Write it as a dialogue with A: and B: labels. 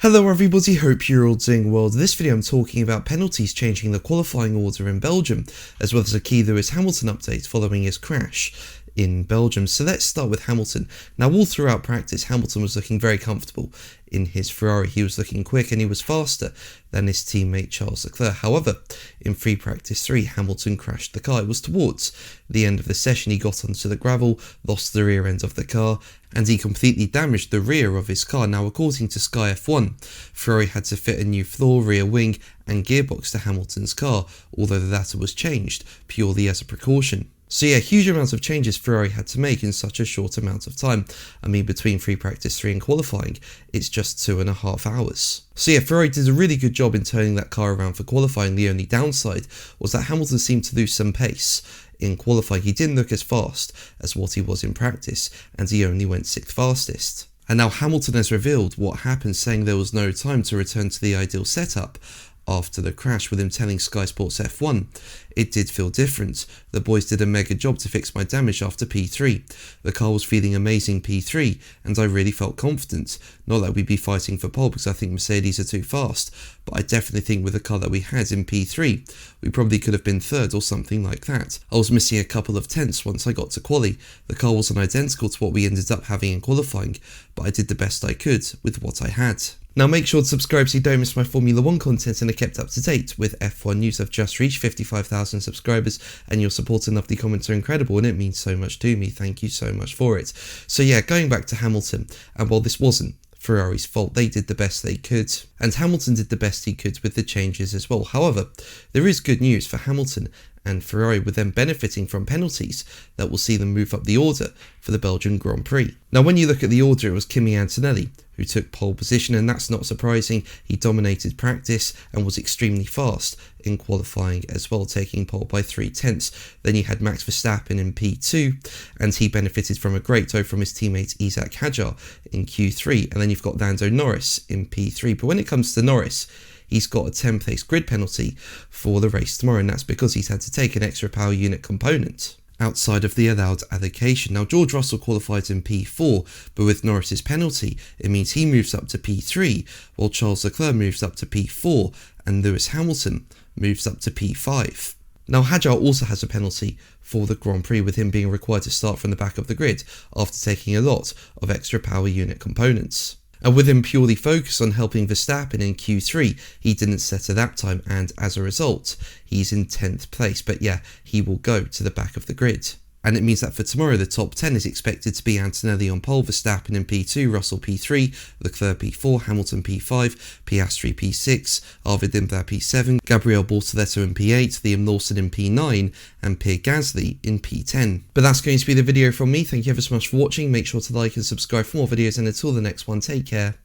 A: Hello everybody, hope you're all doing well. In this video I'm talking about penalties changing the qualifying order in Belgium, as well as a key Lewis Hamilton update following his crash in Belgium. So let's start with Hamilton. Now all throughout practice Hamilton was looking very comfortable in his Ferrari. He was looking quick and he was faster than his teammate Charles Leclerc. However, in free practice 3 Hamilton crashed the car. It was towards the end of the session. He got onto the gravel, lost the rear end of the car, and he completely damaged the rear of his car. Now according to Sky F1, Ferrari had to fit a new floor, rear wing and gearbox to Hamilton's car, although the latter was changed purely as a precaution. So yeah, huge amounts of changes Ferrari had to make in such a short amount of time. I mean, between free practice 3 and qualifying, it's just 2.5 hours. So yeah, Ferrari did a really good job in turning that car around for qualifying. The only downside was that Hamilton seemed to lose some pace in qualifying. He didn't look as fast as what he was in practice, and he only went 6th fastest. And now Hamilton has revealed what happened, saying there was no time to return to the ideal setup after the crash, with him telling Sky Sports F1, "It did feel different. The boys did a mega job to fix my damage after P3. The car was feeling amazing P3 and I really felt confident. Not that we'd be fighting for pole because I think Mercedes are too fast, but I definitely think with the car that we had in P3, we probably could have been 3rd or something like that. I was missing a couple of tenths once I got to Quali. The car wasn't identical to what we ended up having in qualifying, but I did the best I could with what I had." Now make sure to subscribe so you don't miss my Formula 1 content and are kept up to date with F1 news. I've just reached 55,000 subscribers and your support and lovely comments are incredible and it means so much to me. Thank you so much for it. So yeah, going back to Hamilton, and while this wasn't Ferrari's fault, they did the best they could, and Hamilton did the best he could with the changes as well. However, there is good news for Hamilton and Ferrari, with them benefiting from penalties that will see them move up the order for the Belgian Grand Prix. Now when you look at the order, it was Kimi Antonelli who took pole position, and that's not surprising. He dominated practice and was extremely fast in qualifying as well, taking pole by 3/10. Then you had Max Verstappen in P2, and he benefited from a great tow from his teammate Isaac Hadjar in Q3, and then you've got Lando Norris in P3. But when it comes to Norris, he's got a 10th place grid penalty for the race tomorrow, and that's because he's had to take an extra power unit component outside of the allowed allocation. Now George Russell qualified in P4, but with Norris's penalty, it means he moves up to P3, while Charles Leclerc moves up to P4, and Lewis Hamilton moves up to P5. Now Hadjar also has a penalty for the Grand Prix, with him being required to start from the back of the grid after taking a lot of extra power unit components. And with him purely focused on helping Verstappen in Q3, he didn't set a lap time, and as a result, he's in 10th place. But yeah, he will go to the back of the grid. And it means that for tomorrow, the top 10 is expected to be Antonelli on pole, Verstappen in P2, Russell P3, Leclerc P4, Hamilton P5, Piastri P6, Arvid Lindbergh P7, Gabriel Bortoletto in P8, Liam Lawson in P9, and Pierre Gasly in P10. But that's going to be the video from me. Thank you ever so much for watching. Make sure to like and subscribe for more videos, and until the next one, take care.